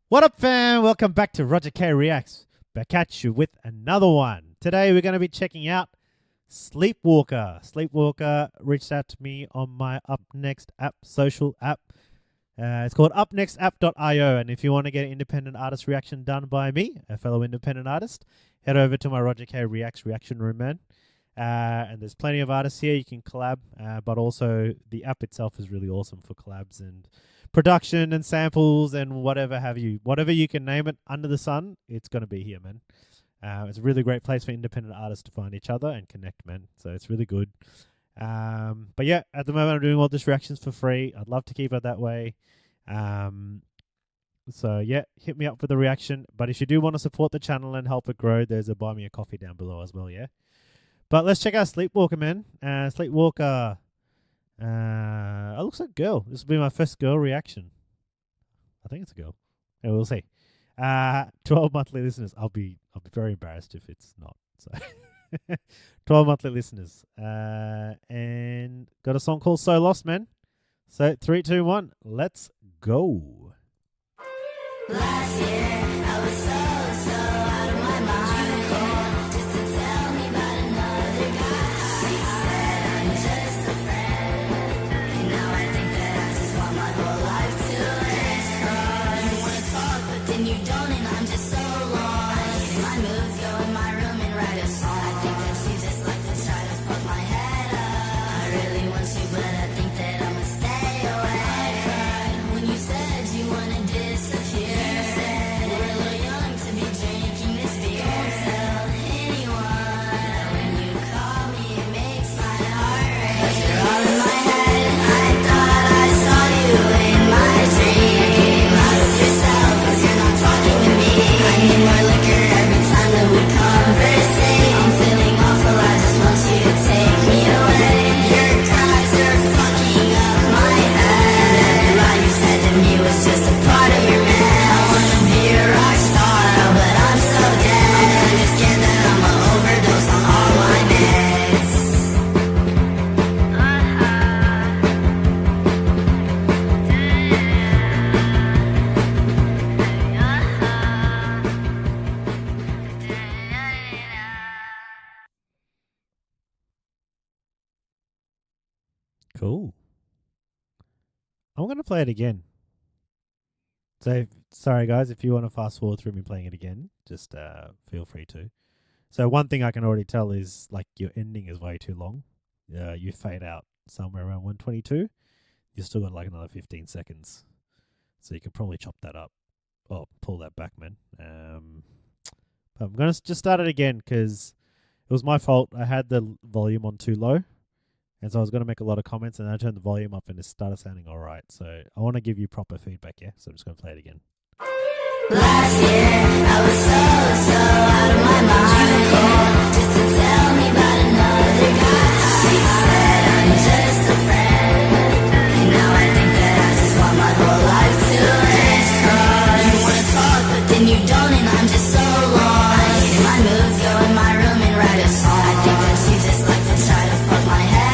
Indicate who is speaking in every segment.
Speaker 1: What up, fam? Welcome back to Rogerkreacts. Back at you with another one. Today we're going to be checking out Sleepwalkr. Sleepwalkr reached out to me on my Up Next app, social app. It's called upnextapp.io, and if you want to get an independent artist reaction done by me, a fellow independent artist, head over to my Rogerkreacts reaction room, man. And there's plenty of artists here you can collab, but also the app itself is really awesome for collabs and production and samples and whatever have you. Whatever you can name it under the sun, it's going to be here, man. It's a really great place for independent artists to find each other and connect, man. So it's really good. But yeah, at the moment I'm doing all these reactions for free. I'd love to keep it that way. So yeah, hit me up for the reaction. But if you do want to support the channel and help it grow, there's a buy me a coffee down below as well, yeah? But let's check out Sleepwalkr, man. Sleepwalkr. It looks like a girl. This will be my first girl reaction. I think it's a girl. Yeah, we'll see. 12 monthly listeners. I'll be very embarrassed if it's not. So 12 monthly listeners. And got a song called So Lost, man. So 3, 2, 1. Let's go.
Speaker 2: Last year, I was so out of my mind. Just to tell me about another guy. She said I'm just a friend, and now I think that I just want my whole life to end. You wanna talk, but then you don't, and I'm just so lost. My moods go in my room and write a song. I think that she just like to try to fuck my head up. I really want you, but I think that I'ma stay away. I cried when you said you wanna disappear.
Speaker 1: Cool. I'm going to play it again. So, sorry guys, if you want to fast forward through me playing it again, just feel free to. So one thing I can already tell is like your ending is way too long. You fade out somewhere around 122. You still got like another 15 seconds. So you could probably chop that up. Oh, pull that back, man. But I'm going to just start it again because it was my fault. I had the volume on too low. And so I was going to make a lot of comments, and I turned the volume up, and it started sounding all right. So I want to give you proper feedback, yeah? So I'm just going to play it again.
Speaker 2: Last year, I was so out of my mind. Just to tell me about another guy. She said I'm just a friend, and now I think that I just want my whole life to end. You wanna talk, but then you don't, and I'm just so lost. My moods go in my room and write a song. I think that she just like to try to fuck my head.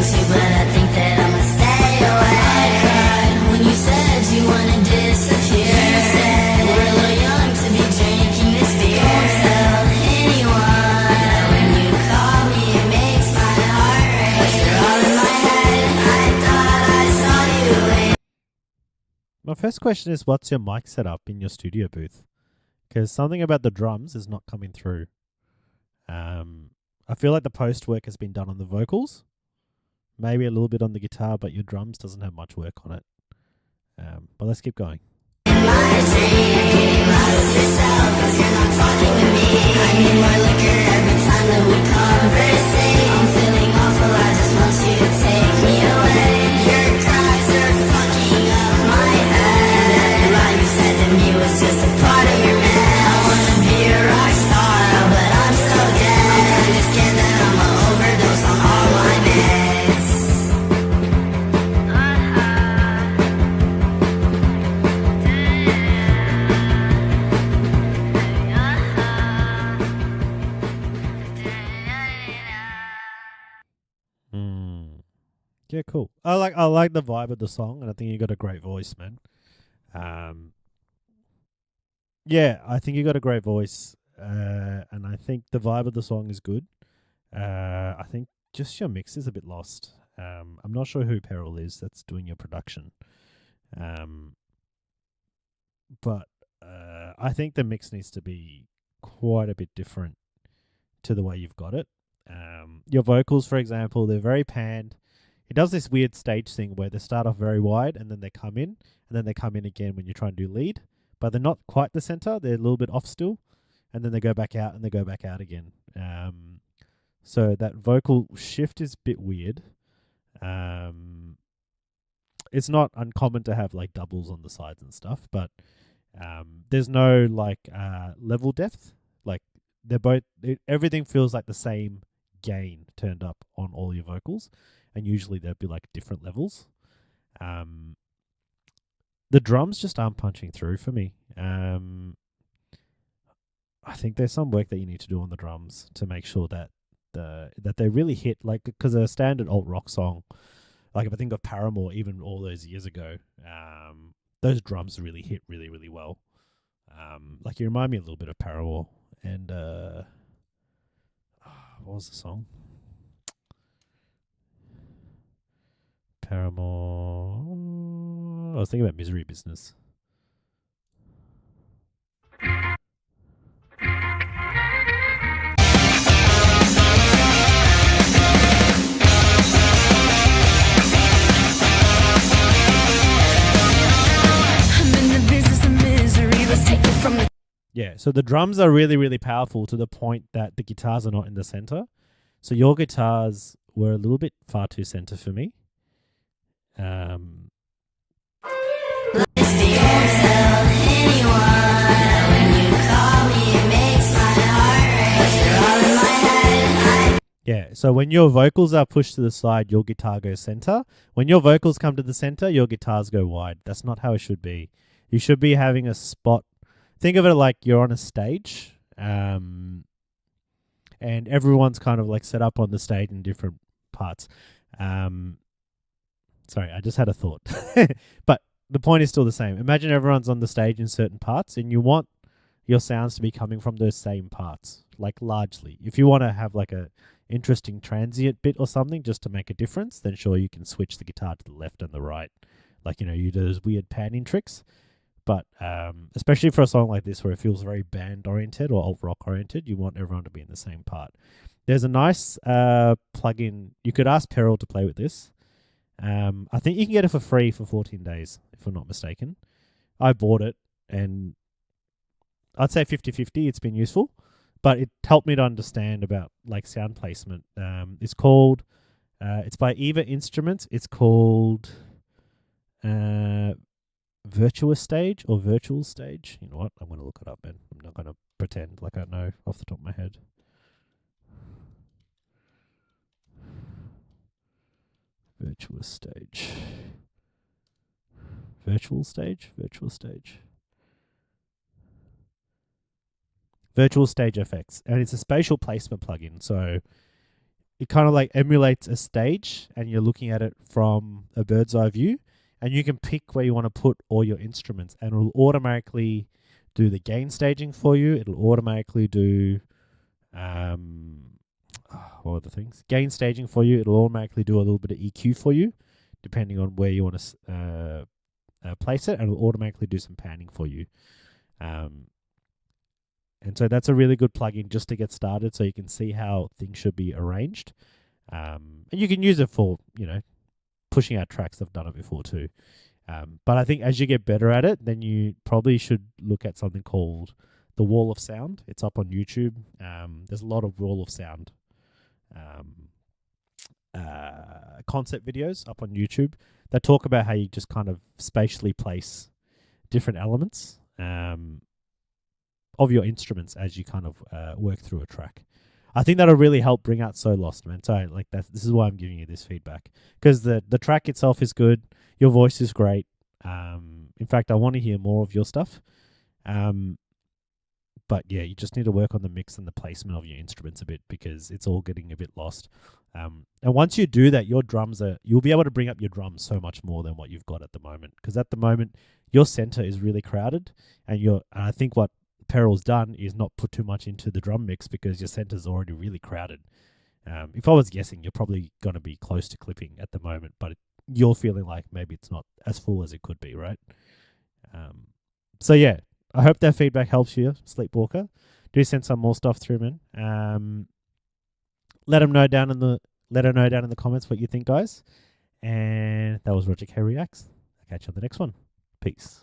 Speaker 2: But I think that I'ma stay away. I cried when you said you wanna disappear. You said we're a little young to be drinking this beer. Don't tell anyone. When you call me, it makes my heart race. But you're all in my head. I thought I saw you.
Speaker 1: My first question is, what's your mic setup in your studio booth? Because something about the drums is not coming through. I feel like the post work has been done on the vocals. Maybe a little bit on the guitar, but your drums doesn't have much work on it. But let's keep going.
Speaker 2: In my dream, out of yourself, 'cause you're not talking to me. I need more liquor every time that we conversate. I'm feeling awful, I just want you to take me away. Your cries are fucking up my head. And every lie you said to me was just a part of your mess. I wanna be a rock star, but I'm so dead. I'm kinda scared that I'ma overdose on all my meds.
Speaker 1: Yeah, cool. I like the vibe of the song, and I think you got a great voice, man. Um, yeah, I think you got a great voice, and I think the vibe of the song is good. I think just your mix is a bit lost. I'm not sure who Peril is that's doing your production, um, but I think the mix needs to be quite a bit different to the way you've got it. Your vocals, for example, they're very panned. It does this weird stage thing where they start off very wide and then they come in, and then they come in again when you try and do lead, but they're not quite the center. They're a little bit off still, and then they go back out and they go back out again. So that vocal shift is a bit weird. It's not uncommon to have like doubles on the sides and stuff, but there's no like level depth. Like they're both, everything feels like the same gain turned up on all your vocals, and usually there'd be like different levels. The drums just aren't punching through for me. I think there's some work that you need to do on the drums to make sure that that they really hit, like, because a standard alt rock song, like if I think of Paramore, even all those years ago, those drums really hit really, really well. Like you remind me a little bit of Paramore, and what was the song? Paramore. I was thinking about Misery Business. Yeah, so the drums are really, really powerful to the point that the guitars are not in the center. So your guitars were a little bit far too center for me. Yeah, so when your vocals are pushed to the side, your guitar goes center. When your vocals come to the center, your guitars go wide. That's not how it should be. You should be having a spot. Think of it like you're on a stage, and everyone's kind of like set up on the stage in different parts. Sorry, I just had a thought. But the point is still the same. Imagine everyone's on the stage in certain parts, and you want your sounds to be coming from those same parts, like largely. If you want to have like a interesting transient bit or something just to make a difference, then sure, you can switch the guitar to the left and the right. Like, you do those weird panning tricks. But especially for a song like this where it feels very band oriented or alt rock oriented, you want everyone to be in the same part. There's a nice plugin. You could ask Peril to play with this. I think you can get it for free for 14 days, if I'm not mistaken. I bought it, and I'd say 50-50. It's been useful, but it helped me to understand about like sound placement. It's called, it's by Eva Instruments. It's called Virtuous Stage or Virtual Stage. You know what? I'm going to look it up, man. I'm not going to pretend like I know off the top of my head. Virtuous Stage. Virtual Stage? Virtual Stage. Virtual Stage FX. And it's a spatial placement plugin. So it kind of like emulates a stage, and you're looking at it from a bird's eye view. And you can pick where you want to put all your instruments, and it'll automatically do the gain staging for you. It'll automatically do, what are the things? Gain staging for you. It'll automatically do a little bit of EQ for you, depending on where you want to place it, and it'll automatically do some panning for you. And so that's a really good plugin just to get started, so you can see how things should be arranged. And you can use it for, pushing out tracks. I've done it before too. But I think as you get better at it, then you probably should look at something called the Wall of Sound. It's up on YouTube. There's a lot of Wall of Sound concept videos up on YouTube that talk about how you just kind of spatially place different elements of your instruments as you kind of work through a track. I think that'll really help bring out So Lost, man. So like that. This is why I'm giving you this feedback, because the track itself is good. Your voice is great. In fact, I want to hear more of your stuff. But yeah, you just need to work on the mix and the placement of your instruments a bit because it's all getting a bit lost. And once you do that, you'll be able to bring up your drums so much more than what you've got at the moment. Because at the moment, your center is really crowded, and I think what Peril's done is not put too much into the drum mix because your center's already really crowded. If I was guessing, you're probably going to be close to clipping at the moment, but you're feeling like maybe it's not as full as it could be, right? So yeah, I hope that feedback helps you, Sleepwalkr. Do send some more stuff through, man. Let her know down in the comments what you think, guys. And that was Rogerkreacts. I'll catch you on the next one. Peace.